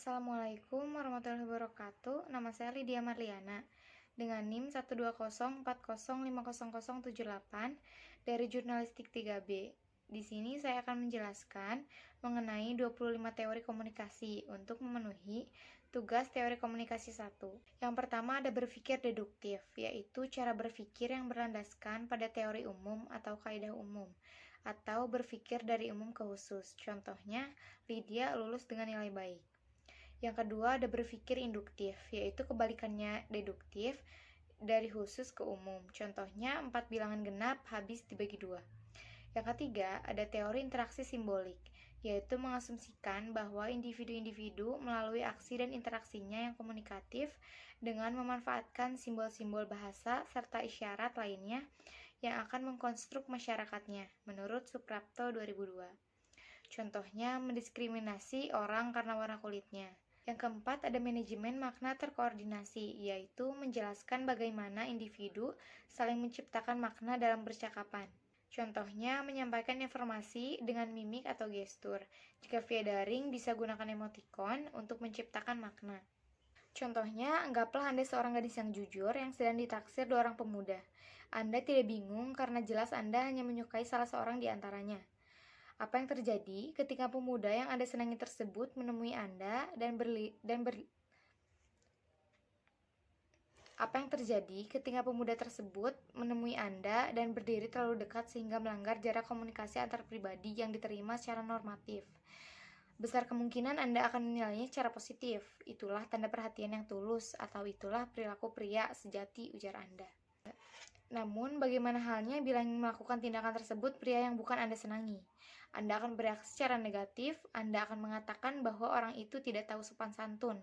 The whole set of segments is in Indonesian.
Assalamualaikum warahmatullahi wabarakatuh. Nama saya Lydia Marliana dengan NIM 12040500078 dari Jurnalistik 3B. Di sini saya akan menjelaskan mengenai 25 teori komunikasi untuk memenuhi tugas teori komunikasi 1. Yang pertama ada berpikir deduktif, yaitu cara berpikir yang berlandaskan pada teori umum atau kaidah umum, atau berpikir dari umum ke khusus. Contohnya, Lydia lulus dengan nilai baik. Yang kedua ada berpikir induktif, yaitu kebalikannya deduktif, dari khusus ke umum. Contohnya 4 bilangan genap habis dibagi 2. Yang ketiga ada teori interaksi simbolik, yaitu mengasumsikan bahwa individu-individu melalui aksi dan interaksinya yang komunikatif dengan memanfaatkan simbol-simbol bahasa serta isyarat lainnya yang akan mengkonstruk masyarakatnya, menurut Suprapto 2002. Contohnya mendiskriminasi orang karena warna kulitnya. Yang keempat ada manajemen makna terkoordinasi, yaitu menjelaskan bagaimana individu saling menciptakan makna dalam percakapan. Contohnya menyampaikan informasi dengan mimik atau gestur. Jika via daring bisa gunakan emoticon untuk menciptakan makna. Contohnya, anggaplah Anda seorang gadis yang jujur yang sedang ditaksir 2 orang pemuda. Anda tidak bingung karena jelas Anda hanya menyukai salah seorang di antaranya. Apa yang terjadi ketika pemuda yang Anda senangi tersebut menemui Anda dan berdiri terlalu dekat sehingga melanggar jarak komunikasi antar pribadi yang diterima secara normatif? Besar kemungkinan Anda akan menilainya secara positif. Itulah tanda perhatian yang tulus, atau itulah perilaku pria sejati, ujar Anda. Namun, bagaimana halnya bila ingin melakukan tindakan tersebut pria yang bukan Anda senangi? Anda akan bereaksi secara negatif, Anda akan mengatakan bahwa orang itu tidak tahu sopan santun.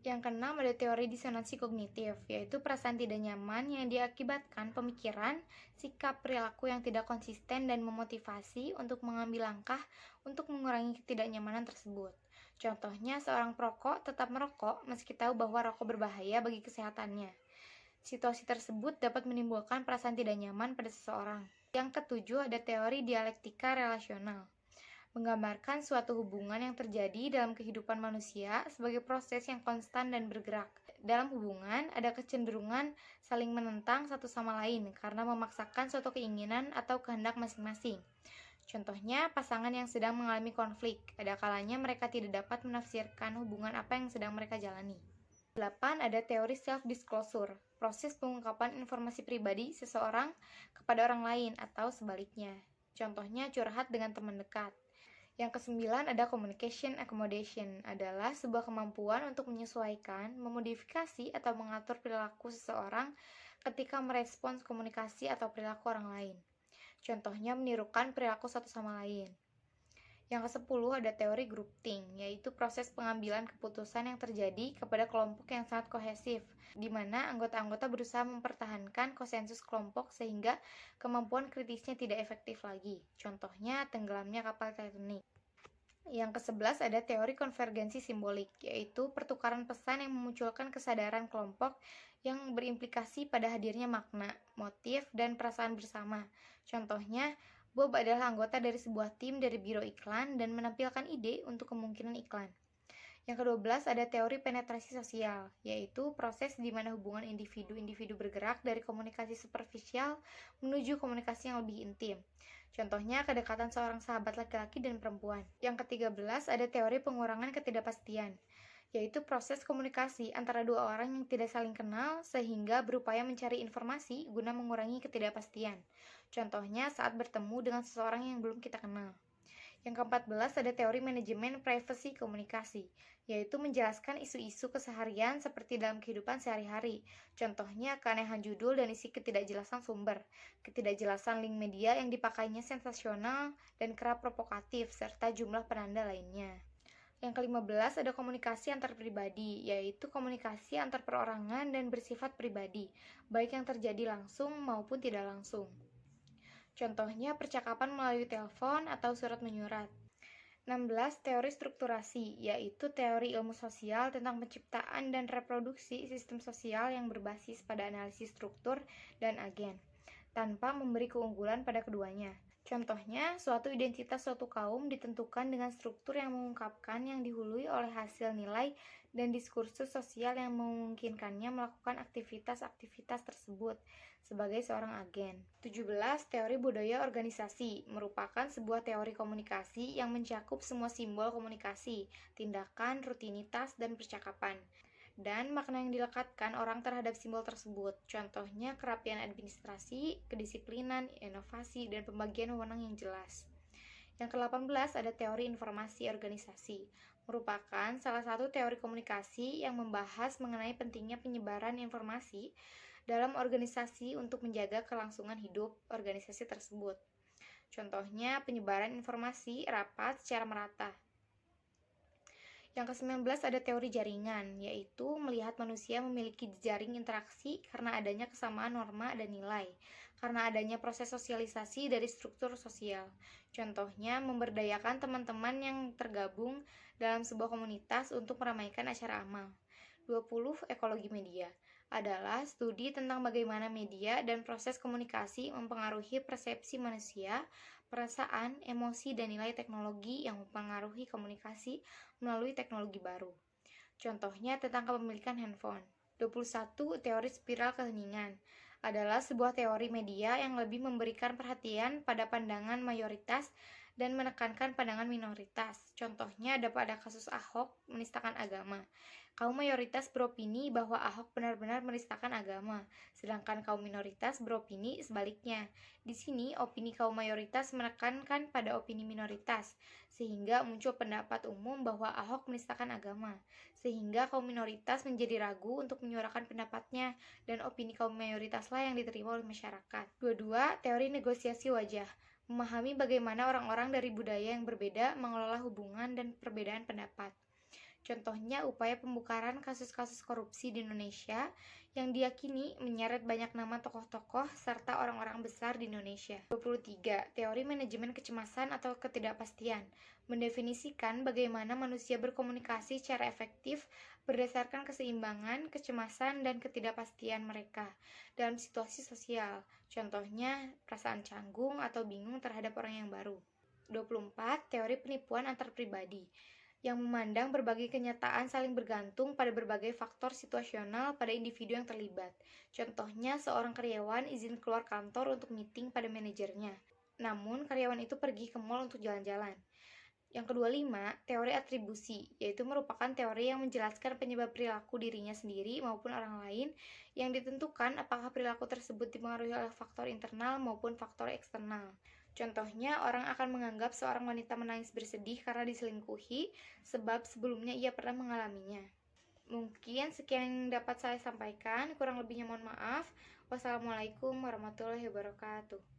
Yang keenam ada teori disonansi kognitif, yaitu perasaan tidak nyaman yang diakibatkan pemikiran, sikap, perilaku yang tidak konsisten dan memotivasi untuk mengambil langkah untuk mengurangi ketidaknyamanan tersebut. Contohnya, seorang perokok tetap merokok meski tahu bahwa rokok berbahaya bagi kesehatannya. Situasi tersebut dapat menimbulkan perasaan tidak nyaman pada seseorang. Yang ketujuh ada teori dialektika relasional, menggambarkan suatu hubungan yang terjadi dalam kehidupan manusia sebagai proses yang konstan dan bergerak. Dalam hubungan, ada kecenderungan saling menentang satu sama lain karena memaksakan suatu keinginan atau kehendak masing-masing. Contohnya, pasangan yang sedang mengalami konflik, ada kalanya mereka tidak dapat menafsirkan hubungan apa yang sedang mereka jalani. 8. Ada teori self-disclosure, proses pengungkapan informasi pribadi seseorang kepada orang lain atau sebaliknya. Contohnya, curhat dengan teman dekat. Yang kesembilan ada communication accommodation, adalah sebuah kemampuan untuk menyesuaikan, memodifikasi, atau mengatur perilaku seseorang ketika merespons komunikasi atau perilaku orang lain. Contohnya menirukan perilaku satu sama lain. Yang ke-10 ada teori groupthink, yaitu proses pengambilan keputusan yang terjadi kepada kelompok yang sangat kohesif, di mana anggota-anggota berusaha mempertahankan konsensus kelompok sehingga kemampuan kritisnya tidak efektif lagi. Contohnya tenggelamnya kapal Titanic. Yang ke-11 ada teori konvergensi simbolik, yaitu pertukaran pesan yang memunculkan kesadaran kelompok yang berimplikasi pada hadirnya makna, motif, dan perasaan bersama. Contohnya, Bob adalah anggota dari sebuah tim dari biro iklan dan menampilkan ide untuk kemungkinan iklan. Yang ke-12 ada teori penetrasi sosial, yaitu proses di mana hubungan individu-individu bergerak dari komunikasi superficial menuju komunikasi yang lebih intim. Contohnya kedekatan seorang sahabat laki-laki dan perempuan. Yang ke-13 ada teori pengurangan ketidakpastian, yaitu proses komunikasi antara 2 orang yang tidak saling kenal sehingga berupaya mencari informasi guna mengurangi ketidakpastian. Contohnya saat bertemu dengan seseorang yang belum kita kenal. Yang ke-14 ada teori manajemen privacy komunikasi, yaitu menjelaskan isu-isu keseharian seperti dalam kehidupan sehari-hari. Contohnya keanehan judul dan isi ketidakjelasan sumber, ketidakjelasan link media yang dipakainya sensasional dan kerap provokatif, serta jumlah penanda lainnya. Yang ke-15 ada komunikasi antar pribadi, yaitu komunikasi antar perorangan dan bersifat pribadi, baik yang terjadi langsung maupun tidak langsung. Contohnya percakapan melalui telepon atau surat menyurat. 16. Teori strukturasi, yaitu teori ilmu sosial tentang penciptaan dan reproduksi sistem sosial yang berbasis pada analisis struktur dan agen, tanpa memberi keunggulan pada keduanya. Contohnya, suatu identitas suatu kaum ditentukan dengan struktur yang mengungkapkan yang dihului oleh hasil nilai dan diskursus sosial yang memungkinkannya melakukan aktivitas-aktivitas tersebut sebagai seorang agen. 17. Teori budaya organisasi merupakan sebuah teori komunikasi yang mencakup semua simbol komunikasi, tindakan, rutinitas, dan percakapan dan makna yang dilekatkan orang terhadap simbol tersebut. Contohnya kerapian administrasi, kedisiplinan, inovasi, dan pembagian wewenang yang jelas. Yang ke-18 ada teori informasi organisasi, merupakan salah satu teori komunikasi yang membahas mengenai pentingnya penyebaran informasi dalam organisasi untuk menjaga kelangsungan hidup organisasi tersebut. Contohnya penyebaran informasi rapat secara merata. Yang ke-19 ada teori jaringan, yaitu melihat manusia memiliki jejaring interaksi karena adanya kesamaan norma dan nilai, karena adanya proses sosialisasi dari struktur sosial. Contohnya, memberdayakan teman-teman yang tergabung dalam sebuah komunitas untuk meramaikan acara amal. 20. Ekologi media adalah studi tentang bagaimana media dan proses komunikasi mempengaruhi persepsi manusia, perasaan, emosi, dan nilai teknologi yang mempengaruhi komunikasi melalui teknologi baru. Contohnya tentang kepemilikan handphone. 21. Teori spiral keheningan adalah sebuah teori media yang lebih memberikan perhatian pada pandangan mayoritas dan menekankan pandangan minoritas. Contohnya ada pada kasus Ahok menistakan agama. Kaum mayoritas beropini bahwa Ahok benar-benar menistakan agama, sedangkan kaum minoritas beropini sebaliknya. Di sini, opini kaum mayoritas menekankan pada opini minoritas, sehingga muncul pendapat umum bahwa Ahok menistakan agama, sehingga kaum minoritas menjadi ragu untuk menyuarakan pendapatnya, dan opini kaum mayoritaslah yang diterima oleh masyarakat. 22. Teori negosiasi wajah memahami bagaimana orang-orang dari budaya yang berbeda mengelola hubungan dan perbedaan pendapat. Contohnya upaya pembukaran kasus-kasus korupsi di Indonesia yang diyakini menyeret banyak nama tokoh-tokoh serta orang-orang besar di Indonesia. 23. Teori manajemen kecemasan atau ketidakpastian mendefinisikan bagaimana manusia berkomunikasi secara efektif berdasarkan keseimbangan, kecemasan, dan ketidakpastian mereka dalam situasi sosial. Contohnya perasaan canggung atau bingung terhadap orang yang baru. 24. Teori penipuan antar pribadi yang memandang berbagai kenyataan saling bergantung pada berbagai faktor situasional pada individu yang terlibat. Contohnya, seorang karyawan izin keluar kantor untuk meeting pada manajernya. Namun, karyawan itu pergi ke mall untuk jalan-jalan. Yang ke-25, teori atribusi, yaitu merupakan teori yang menjelaskan penyebab perilaku dirinya sendiri maupun orang lain yang ditentukan apakah perilaku tersebut dipengaruhi oleh faktor internal maupun faktor eksternal. Contohnya, orang akan menganggap seorang wanita menangis bersedih karena diselingkuhi sebab sebelumnya ia pernah mengalaminya. Mungkin sekian yang dapat saya sampaikan, kurang lebihnya mohon maaf. Wassalamualaikum warahmatullahi wabarakatuh.